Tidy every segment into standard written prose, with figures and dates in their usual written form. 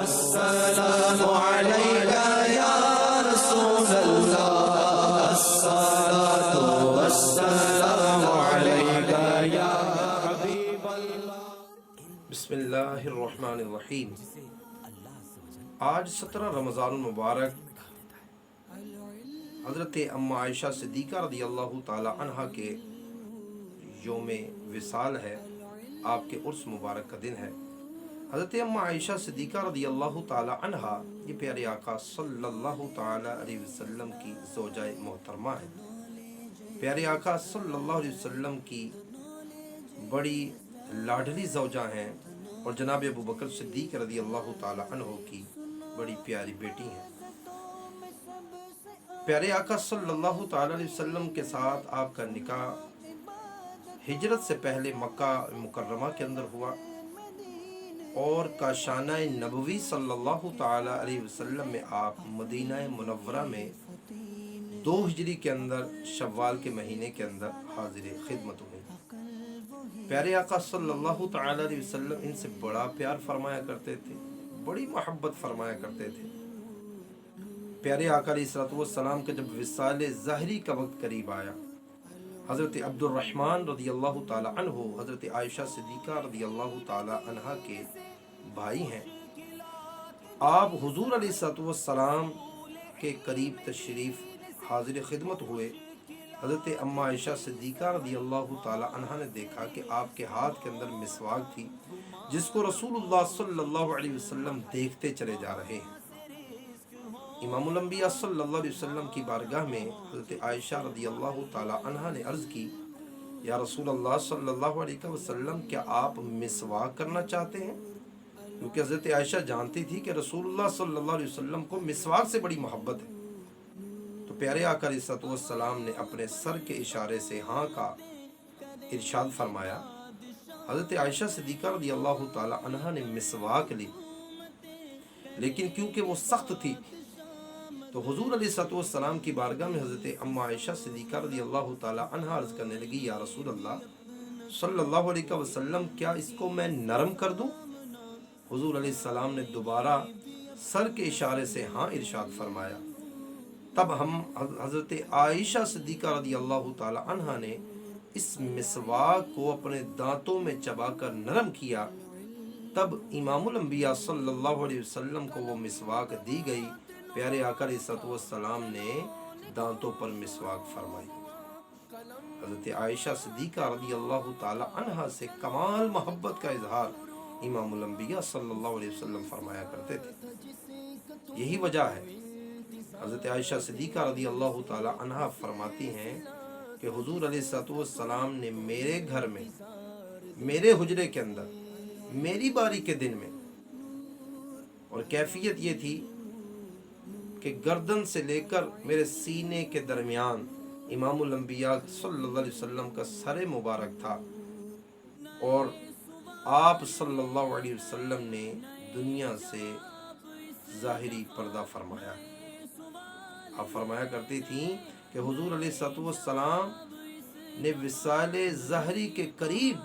السلام علیکہ یا رسول اللہ، الصلاۃ والسلام علیکہ یا حبیب اللہ۔ بسم اللہ الرحمن الرحیم۔ آج 17 رمضان المبارک حضرت ام عائشہ صدیقہ رضی اللہ تعالی عنہ کے یوم وصال ہے، آپ کے عرس مبارک کا دن ہے۔ حضرت ام عائشہ صدیقہ رضی اللہ تعالی عنہ یہ پیارے آقا صلی اللہ تعالی علیہ وسلم کی زوجہ محترمہ ہے، پیارے آقا صلی اللہ علیہ وسلم کی بڑی لاڈلی زوجہ ہیں اور جناب ابو بکر صدیق رضی اللہ تعالی عنہ کی بڑی پیاری بیٹی ہیں۔ پیارے آقا صلی اللہ تعالی علیہ وسلم کے ساتھ آپ کا نکاح ہجرت سے پہلے مکہ مکرمہ کے اندر ہوا اور کاشانہ نبوی صلی اللہ تعالی علیہ وسلم میں آپ مدینہ منورہ میں 2 ہجری کے اندر شوال کے مہینے کے اندر حاضر خدمت ہوئی۔ پیارے آقا صلی اللہ تعالی علیہ وسلم ان سے بڑا پیار فرمایا کرتے تھے، بڑی محبت فرمایا کرتے تھے۔ پیارے آقا علیہ السلام کا جب وصال ظاہری کا وقت قریب آیا، حضرت عبد الرحمن رضی اللہ تعالی عنہ حضرت عائشہ صدیقہ رضی اللہ تعالی عنہ کے بھائی ہیں، آپ حضور علیہ السلام کے قریب تشریف حاضر خدمت ہوئے۔ حضرت ام عائشہ صدیقہ رضی اللہ تعالی عنہ نے دیکھا کہ آپ کے ہاتھ کے اندر مسواک تھی، جس کو رسول اللہ صلی اللہ علیہ وسلم دیکھتے چلے جا رہے ہیں۔ امام الانبیاء صلی اللہ علیہ وسلم کی بارگاہ میں حضرت عائشہ رضی اللہ تعالی عنہ نے عرض کی، یا رسول اللہ صلی اللہ علیہ وسلم کیا آپ مسواک کرنا چاہتے ہیں؟ کیونکہ حضرت عائشہ جانتی تھی کہ رسول اللہ صلی اللہ علیہ وسلم کو مسواک سے بڑی محبت ہے۔ تو پیارے آقا علیہ السلام نے اپنے سر کے اشارے سے ہاں کا ارشاد فرمایا۔ حضرت عائشہ صدیقہ رضی اللہ تعالی عنہ نے مسواک لی، لیکن کیونکہ وہ سخت تھی تو حضور علیہ السلام کی بارگاہ میں حضرت ام عائشہ صدیقہ رضی اللہ تعالی عنہ عرض کرنے لگی، یا رسول اللہ صلی اللہ علیہ وسلم کیا اس کو میں نرم کر دوں؟ حضور علیہ السلام نے دوبارہ سر کے اشارے سے ہاں ارشاد فرمایا۔ تب ہم حضرت عائشہ صدیقہ رضی اللہ تعالی عنہ نے اس مسواک کو اپنے دانتوں میں چبا کر نرم کیا، تب امام الانبیاء صلی اللہ علیہ وسلم کو وہ مسواک دی گئی۔ پیارے آقا علیہ السلام نے دانتوں پر مسواک فرمائی۔ حضرت عائشہ صدیقہ رضی اللہ تعالی عنہ سے کمال محبت کا اظہار امام الانبیاء صلی اللہ علیہ وسلم فرمایا کرتے تھے۔ یہی وجہ ہے حضرت عائشہ صدیقہ رضی اللہ تعالی عنہ فرماتی ہیں کہ حضور علیہ السلام نے میرے گھر میں، میرے حجرے کے اندر، میری باری کے دن میں، اور کیفیت یہ تھی کہ گردن سے لے کر میرے سینے کے درمیان امام الانبیاء صلی اللہ علیہ وسلم کا سر مبارک تھا، اور آپ صلی اللہ علیہ وسلم نے دنیا سے ظاہری پردہ فرمایا۔ آپ فرمایا کرتی تھیں کہ حضور علیہ السلام نے وصال ظاہری کے قریب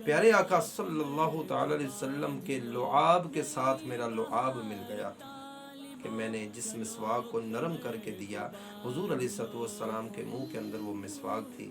پیارے آقا صلی اللہ تعالی علیہ وسلم کے لعاب کے ساتھ میرا لعاب مل گیا کہ میں نے جس مسواک کو نرم کر کے دیا، حضور علیہ السلام کے منہ کے اندر وہ مسواک تھی۔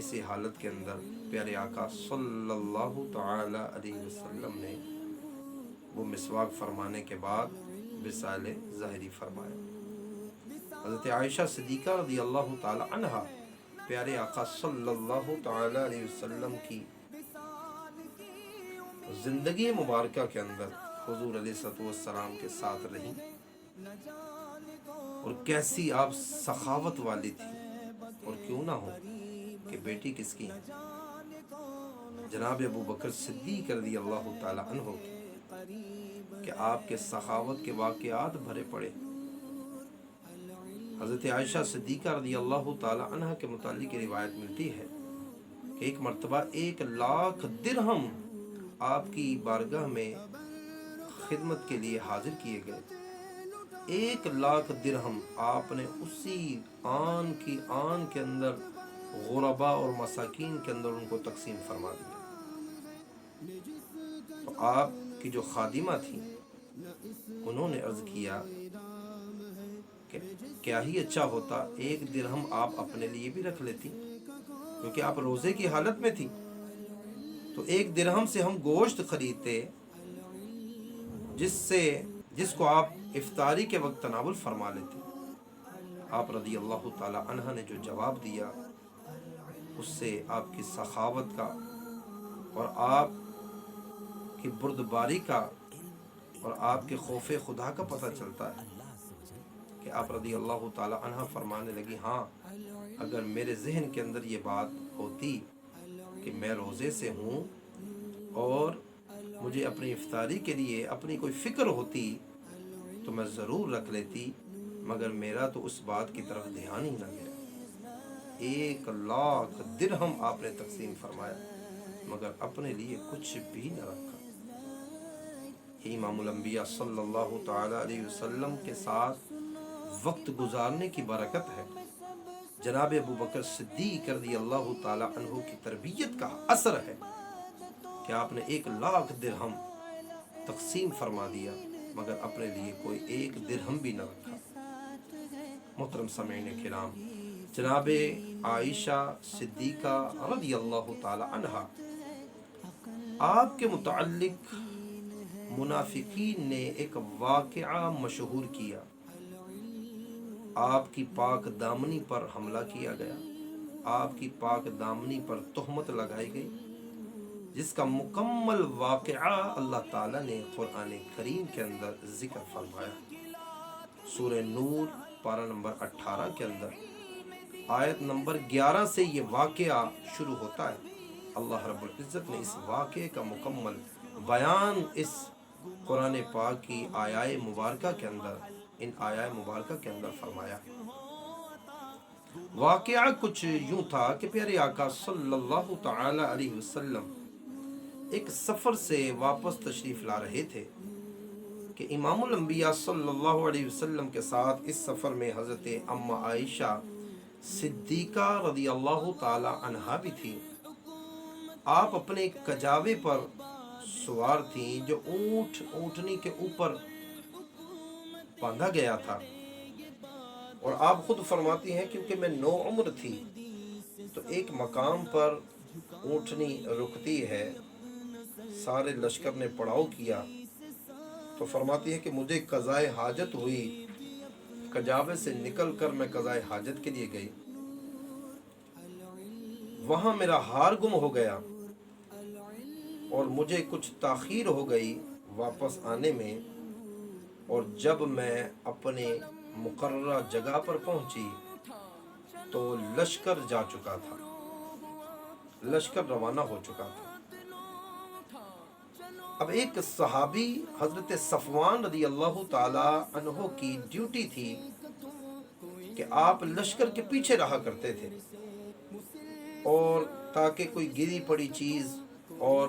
اسی حالت کے اندر پیارے آقا صلی اللہ تعالی علیہ وسلم نے وہ مسواک فرمانے کے بعد وصال ظاہری فرمایا۔ حضرت عائشہ صدیقہ رضی اللہ تعالی عنہ پیارے آقا صلی اللہ تعالی علیہ وسلم کی زندگی مبارکہ کے اندر حضور علیہ السلام کے ساتھ رہی، اور کیسی آپ سخاوت والی تھی، اور کیوں نہ ہو کہ بیٹی کس کی ہے؟ جناب ابو بکر صدیق رضی اللہ تعالی عنہ کی، کہ آپ کے سخاوت کے واقعات بھرے پڑے۔ حضرت عائشہ صدیقہ رضی اللہ تعالی عنہ کے متعلق روایت ملتی ہے کہ ایک مرتبہ 1,00,000 درہم آپ کی بارگاہ میں خدمت کے لیے حاضر کیے گئے۔ 1,00,000 درہم آپ نے اسی آن کے اندر غربا اور مساکین کے اندر ان کو تقسیم فرما دیا۔ تو آپ کی جو خادمہ تھی انہوں نے عرض کیا کہ کیا ہی اچھا ہوتا ایک درہم آپ اپنے لیے بھی رکھ لیتی، کیونکہ آپ روزے کی حالت میں تھی، تو ایک درہم سے ہم گوشت خریدتے جس کو آپ افطاری کے وقت تناول فرما لیتے۔ آپ رضی اللہ تعالی عنہ نے جو جواب دیا اس سے آپ کی سخاوت کا اور آپ کی بردباری کا اور آپ کے خوف خدا کا پتہ چلتا ہے کہ آپ رضی اللہ تعالی عنہ فرمانے لگی، ہاں اگر میرے ذہن کے اندر یہ بات ہوتی کہ میں روزے سے ہوں اور مجھے اپنی افطاری کے لیے اپنی کوئی فکر ہوتی تو میں ضرور رکھ لیتی، مگر میرا تو اس بات کی طرف دھیان ہی نہ گیا۔ 1,00,000 درہم آپ نے تقسیم فرمایا مگر اپنے لیے کچھ بھی نہ رکھا۔ یہ امام الانبیاء صلی اللہ تعالی علیہ وسلم کے ساتھ وقت گزارنے کی برکت ہے۔ جناب ابو بکر صدیق رضی اللہ تعالی عنہ کی تربیت کا اثر ہے کہ آپ نے 1,00,000 درہم تقسیم فرما دیا مگر اپنے لیے کوئی 1 درہم بھی نہ رکھا۔ محترم سامعین کرام، جناب عائشہ صدیقہ رضی اللہ تعالی عنہا آپ کے متعلق منافقین نے ایک واقعہ مشہور کیا۔ آپ کی پاک دامنی پر حملہ کیا گیا، آپ کی پاک دامنی پر تہمت لگائی گئی، جس کا مکمل واقعہ اللہ تعالیٰ نے قرآن کریم کے اندر ذکر فرمایا۔ سورہ نور پارہ نمبر 18 کے اندر آیت نمبر 11 سے یہ واقعہ شروع ہوتا ہے۔ اللہ رب العزت نے اس واقعے کا مکمل بیان اس قرآن پاک کی آیات مبارکہ کے اندر فرمایا۔ واقعہ کچھ یوں تھا کہ پیارے آقا صلی اللہ تعالی علیہ وسلم ایک سفر سے واپس تشریف لا رہے تھے کہ امام الانبیاء صلی اللہ علیہ وسلم کے ساتھ اس سفر میں حضرت اماں عائشہ صدیقہ رضی اللہ تعالی عنہا بھی تھی۔ آپ اپنے کجاوے پر سوار تھیں جو اونٹنی کے اوپر باندھا گیا تھا، اور آپ خود فرماتی ہیں کیونکہ میں نو عمر تھی تو ایک مقام پر اونٹنی رکتی ہے، سارے لشکر نے پڑاؤ کیا تو فرماتی ہے کہ مجھے قضائے حاجت ہوئی، کجاوے سے نکل کر میں قضائے حاجت کے لیے گئی، وہاں میرا ہار گم ہو گیا اور مجھے کچھ تاخیر ہو گئی واپس آنے میں، اور جب میں اپنے مقررہ جگہ پر پہنچی تو لشکر جا چکا تھا، لشکر روانہ ہو چکا تھا۔ اب ایک صحابی حضرت صفوان رضی اللہ تعالی عنہ کی ڈیوٹی تھی کہ آپ لشکر کے پیچھے رہا کرتے تھے، اور تاکہ کوئی گری پڑی چیز اور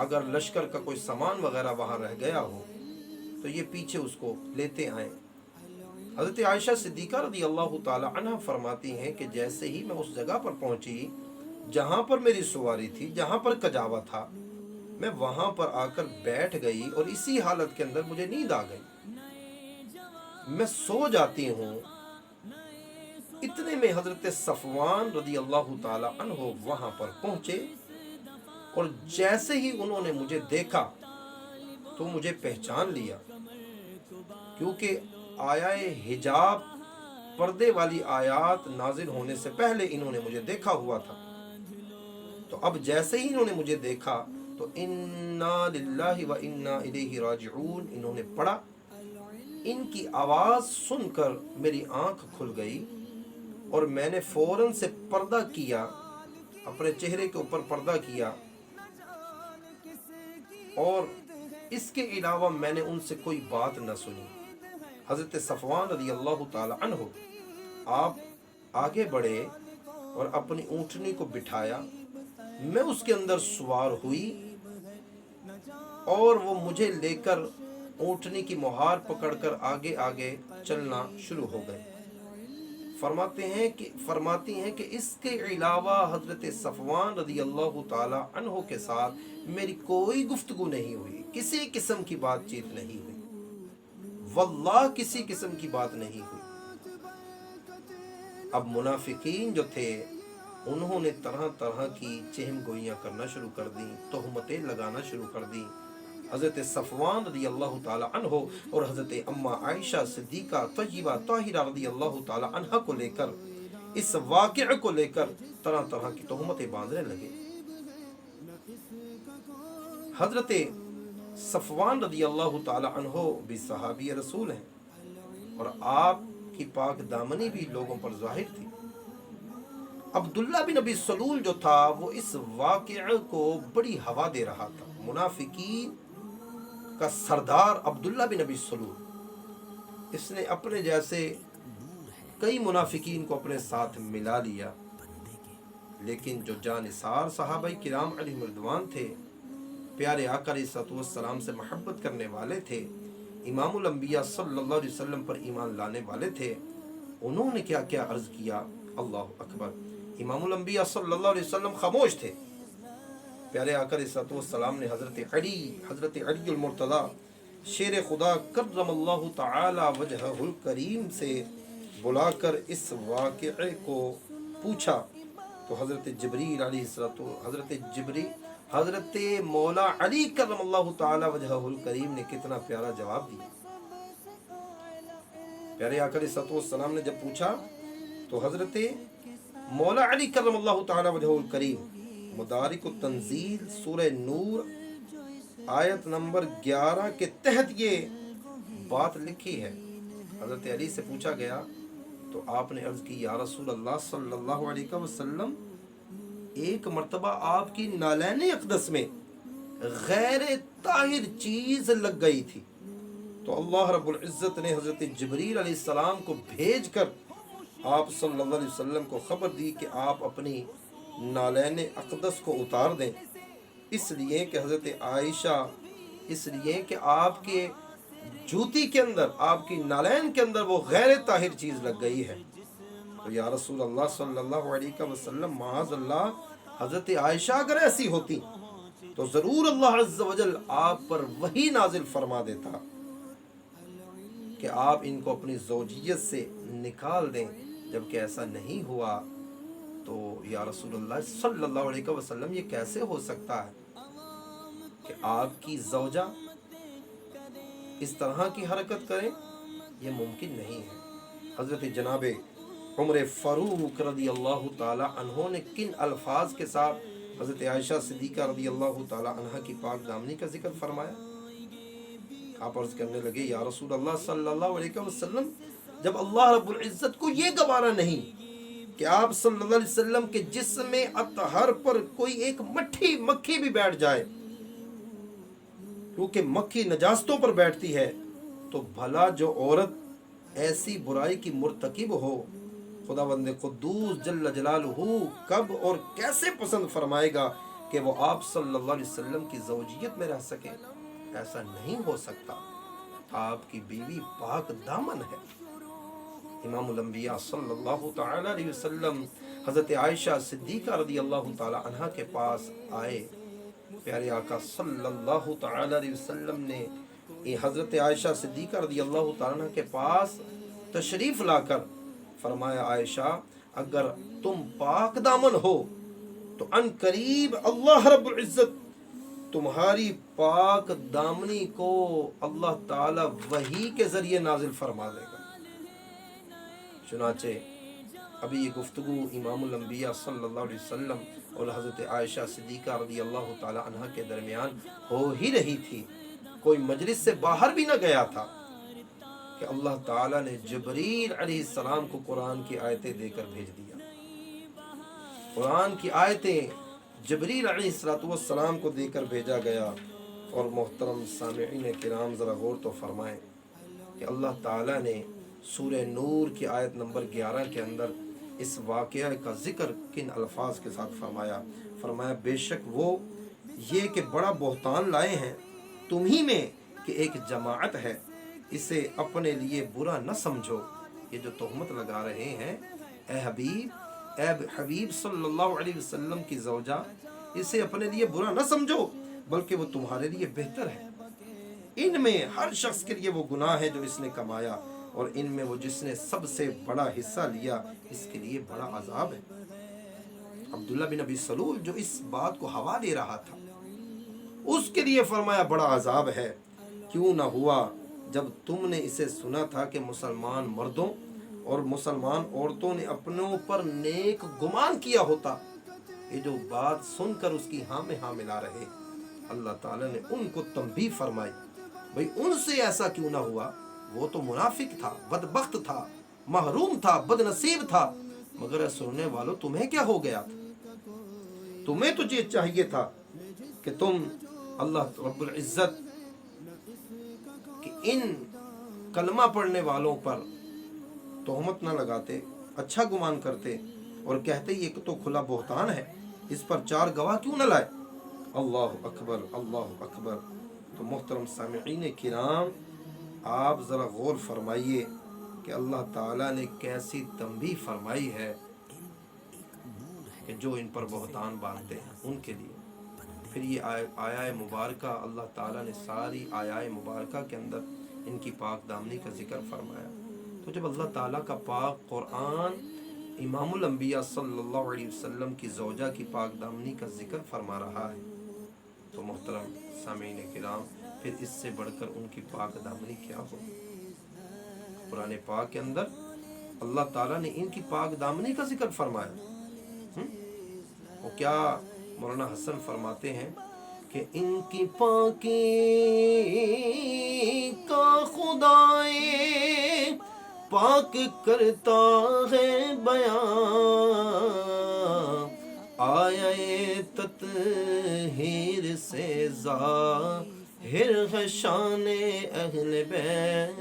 اگر لشکر کا کوئی سامان وغیرہ وہاں رہ گیا ہو تو یہ پیچھے اس کو لیتے آئیں۔ حضرت عائشہ صدیقہ رضی اللہ تعالی عنہ فرماتی ہیں کہ جیسے ہی میں اس جگہ پر پہنچی جہاں پر میری سواری تھی، جہاں پر کجاوا تھا، میں وہاں پر آ کر بیٹھ گئی اور اسی حالت کے اندر مجھے نیند آ گئی، میں سو جاتی ہوں۔ اتنے میں حضرت صفوان رضی اللہ تعالی عنہ وہاں پر پہنچے، اور جیسے ہی انہوں نے مجھے دیکھا تو مجھے پہچان لیا، کیونکہ آیائے حجاب پردے والی آیات نازل ہونے سے پہلے انہوں نے مجھے دیکھا ہوا تھا۔ تو اب جیسے ہی انہوں نے مجھے دیکھا تو انا للہ و انا الیہ راجعون انہوں نے پڑھا۔ ان کی آواز سن کر میری آنکھ کھل گئی اور میں نے فوراً سے پردہ کیا، اپنے چہرے کے اوپر پردہ کیا، اور اس کے علاوہ میں نے ان سے کوئی بات نہ سنی۔ حضرت صفوان رضی اللہ تعالی عنہ آپ آگے بڑھے اور اپنی اونٹنی کو بٹھایا، میں اس کے اندر سوار ہوئی اور وہ مجھے لے کر اونٹنی کی مہار پکڑ کر آگے آگے چلنا شروع ہو گئے۔ فرماتی ہیں کہ اس کے علاوہ حضرت صفوان رضی اللہ تعالی عنہ کے ساتھ میری کوئی گفتگو نہیں ہوئی، کسی قسم کی بات چیت نہیں ہوئی، واللہ کسی قسم کی بات نہیں ہوئی۔ اب منافقین جو تھے انہوں نے طرح طرح کی چہم گوئیاں کرنا شروع کر دیں، تہمتیں لگانا شروع کر دیں حضرت صفوان رضی اللہ تعالی عنہ اور حضرت اماں عائشہ صدیقہ طیبہ طاہرہ رضی اللہ تعالی عنہ کو لے کر، اس واقعے کو لے کر طرح طرح کی تہمتیں باندھنے لگے۔ حضرت صفوان رضی اللہ تعالی عنہ بھی صحابی رسول ہیں اور آپ کی پاک دامنی بھی لوگوں پر ظاہر تھی۔ عبداللہ بن ابی سلول جو تھا وہ اس واقعے کو بڑی ہوا دے رہا تھا۔ منافقین کا سردار عبداللہ بن ابی سلول، اس نے اپنے جیسے کئی منافقین کو اپنے ساتھ ملا لیا، لیکن جو جانثار صحابہ کرام علیہم رضوان تھے، پیارے آقا علیہ الصلوۃ والسلام سے محبت کرنے والے تھے، امام الانبیاء صلی اللہ علیہ وسلم پر ایمان لانے والے تھے، انہوں نے کیا کیا عرض کیا، اللہ اکبر۔ امام الانبیاء صلی اللہ علیہ وسلم خاموش تھے۔ پیارے آقا علیہ الصلوۃ والسلام نے حضرت علی المرتضی شیر خدا کرم اللہ تعالی وجہہ الکریم سے بلا کر اس واقعے کو پوچھا تو حضرت مولا علی کرم اللہ تعالی وجہہ الکریم نے کتنا پیارا جواب دیا۔ پیارے آقا علیہ الصلوۃ والسلام نے جب پوچھا تو حضرت مولا علی کرم اللہ تعالی وجہہ الکریم، مدارک التنزیل سورہ نور آیت نمبر 11 کے تحت یہ بات لکھی ہے۔ حضرت علی سے پوچھا گیا تو آپ نے عرض کی، یا رسول اللہ صلی اللہ علیہ وسلم، ایک مرتبہ آپ کی نالین اقدس میں غیر طاہر چیز لگ گئی تھی تو اللہ رب العزت نے حضرت جبریل علیہ السلام کو بھیج کر آپ صلی اللہ علیہ وسلم کو خبر دی کہ آپ اپنی نالین اقدس کو اتار دیں، اس لیے کہ حضرت عائشہ، اس لیے کہ آپ کے جوتی کے اندر، آپ کی نالین کے اندر وہ غیر طاہر چیز لگ گئی ہے۔ تو یا رسول اللہ صلی اللہ علیہ وسلم، معاذ اللہ، حضرت عائشہ اگر ایسی ہوتی تو ضرور اللہ عز و جل آپ پر وحی نازل فرما دیتا کہ آپ ان کو اپنی زوجیت سے نکال دیں۔ جبکہ ایسا نہیں ہوا تو یا رسول اللہ صلی اللہ علیہ وسلم، یہ کیسے ہو سکتا ہے کہ آپ کی زوجہ اس طرح کی حرکت کریں؟ یہ ممکن نہیں ہے۔ حضرت جناب عمر فاروق رضی اللہ تعالی عنہ نے کن الفاظ کے ساتھ حضرت عائشہ صدیقہ رضی اللہ تعالی عنہ کی پاک دامنی کا ذکر فرمایا؟ آپ عرض کرنے لگے، یا رسول اللہ صلی اللہ علیہ وسلم، جب اللہ رب العزت کو یہ گوارا نہیں کہ آپ صلی اللہ علیہ وسلم کے جسم اطہر پر کوئی ایک مکھی بھی بیٹھ جائے، کیونکہ مکھی نجاستوں پر بیٹھتی ہے، تو بھلا جو عورت ایسی برائی کی مرتکب ہو، خداوند قدوس جل جلالہ کب اور کیسے پسند فرمائے گا کہ وہ آپ صلی اللہ علیہ وسلم کی زوجیت میں رہ سکے؟ ایسا نہیں ہو سکتا۔ آپ کی بیوی پاک دامن ہے۔ امام الانبیاء صلی اللہ تعالی علیہ وسلم حضرت عائشہ صدیقہ رضی اللہ تعالی عنہ کے پاس آئے۔ پیارے آقا صلی اللہ تعالی علیہ وسلم نے حضرت عائشہ صدیقہ رضی اللہ تعالی عنہ کے پاس تشریف لا کر فرمایا، عائشہ، اگر تم پاک دامن ہو تو ان قریب اللہ رب العزت تمہاری پاک دامنی کو اللہ تعالی وحی کے ذریعے نازل فرما دے گا۔ چنانچہ ابھی یہ گفتگو امام الانبیاء صلی اللہ علیہ وسلم اور حضرت عائشہ صدیقہ رضی اللہ تعالی عنہ کے درمیان ہو ہی رہی تھی، کوئی مجلس سے باہر بھی نہ گیا تھا کہ اللہ تعالیٰ نے جبریل علیہ السلام کو قرآن کی آیتیں دے کر بھیج دیا۔ قرآن کی آیتیں جبریل علیہ السلام کو دے کر بھیجا گیا۔ اور محترم سامعین کرام، ذرا غور تو فرمائیں کہ اللہ تعالیٰ نے سورہ نور کی آیت نمبر 11 کے اندر اس واقعہ کا ذکر کن الفاظ کے ساتھ فرمایا، بے شک وہ یہ کہ بڑا بہتان لائے ہیں تمہیں میں کہ ایک جماعت ہے، اسے اپنے لیے برا نہ سمجھو۔ یہ جو تہمت لگا رہے ہیں اے حبیب صلی اللہ علیہ وسلم کی زوجہ، اسے اپنے لیے برا نہ سمجھو، بلکہ وہ تمہارے لیے بہتر ہے۔ ان میں ہر شخص کے لیے وہ گناہ ہے جو اس نے کمایا، اور ان میں وہ جس نے سب سے بڑا حصہ لیا، اس کے لیے بڑا عذاب ہے۔ عبداللہ بن ابی سلول جو اس بات کو ہوا دے رہا تھا، اس کے لیے فرمایا بڑا عذاب ہے۔ کیوں نہ ہوا جب تم نے اسے سنا تھا کہ مسلمان مردوں اور مسلمان عورتوں نے اپنوں پر نیک گمان کیا ہوتا۔ یہ جو بات سن کر اس کی ہاں میں ہاں ملا رہے، اللہ تعالیٰ نے ان کو تنبیہ فرمائی، بھئی ان سے ایسا کیوں نہ ہوا، وہ تو منافق تھا، بدبخت تھا، محروم تھا، بد نصیب تھا، مگر اے سننے والوں تمہیں کیا ہو گیا تھا؟ تمہیں تو یہ چاہیے تھا کہ تم اللہ رب العزت کہ ان کلمہ پڑھنے والوں پر تہمت نہ لگاتے، اچھا گمان کرتے اور کہتے یہ تو کھلا بہتان ہے، اس پر 4 گواہ کیوں نہ لائے؟ اللہ اکبر، اللہ اکبر۔ تو محترم سامعین کرام، آپ ذرا غور فرمائیے کہ اللہ تعالیٰ نے کیسی تنبیہ فرمائی ہے کہ جو ان پر بہتان باندھتے ہیں ان کے لیے۔ پھر یہ آیہ مبارکہ، اللہ تعالیٰ نے ساری آیہ مبارکہ کے اندر ان کی پاک دامنی کا ذکر فرمایا۔ تو جب اللہ تعالیٰ کا پاک قرآن امام الانبیاء صلی اللہ علیہ وسلم کی زوجہ کی پاک دامنی کا ذکر فرما رہا ہے، تو محترم سامعین کرام، پھر اس سے بڑھ کر ان کی پاک دامنی کیا ہو؟ قرآن پاک کے اندر اللہ تعالیٰ نے ان کی پاک دامنی کا ذکر فرمایا۔ وہ کیا مولانا حسن فرماتے ہیں کہ ان کی پاکی کا خدائے پاک کرتا ہے بیان، آیے تطہیر سے ظاہر ہے شان اہل بیت،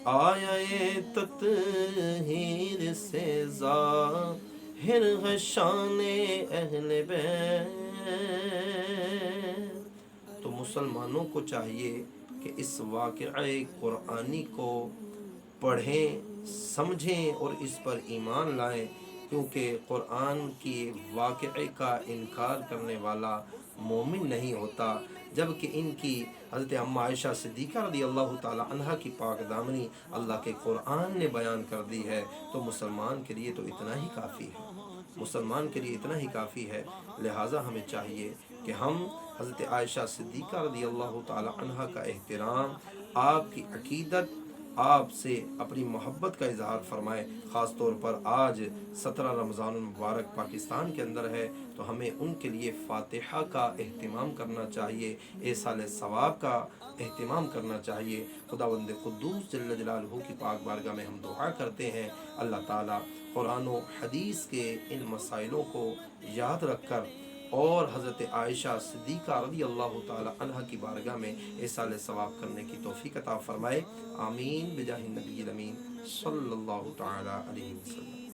آیے تطہیر سے ظاہر ہے شان اہل بیت۔ تو مسلمانوں کو چاہیے کہ اس واقعہ قرآنی کو پڑھیں، سمجھیں اور اس پر ایمان لائیں، کیونکہ قرآن کی واقعے کا انکار کرنے والا مومن نہیں ہوتا، جبکہ ان کی حضرت اماں عائشہ صدیقہ رضی اللہ تعالی عنہ کی پاک دامنی اللہ کے قرآن نے بیان کر دی ہے، تو مسلمان کے لیے تو اتنا ہی کافی ہے، مسلمان کے لیے اتنا ہی کافی ہے۔ لہٰذا ہمیں چاہیے کہ ہم حضرت عائشہ صدیقہ رضی اللہ تعالی عنہ کا احترام، آپ کی عقیدت، آپ سے اپنی محبت کا اظہار فرمائیں۔ خاص طور پر آج 17 رمضان المبارک پاکستان کے اندر ہے، تو ہمیں ان کے لیے فاتحہ کا اہتمام کرنا چاہیے، ایصال ثواب کا اہتمام کرنا چاہیے۔ خداوند قدوس جل جلالہ کی پاک بارگاہ میں ہم دعا کرتے ہیں، اللہ تعالیٰ قرآن و حدیث کے ان مسائلوں کو یاد رکھ کر اور حضرت عائشہ صدیقہ رضی اللہ تعالی عنہ کی بارگاہ میں ایصال ثواب کرنے کی توفیق عطا فرمائے۔ آمین بجاہ النبی الامین صلی اللہ تعالی علیہ وسلم۔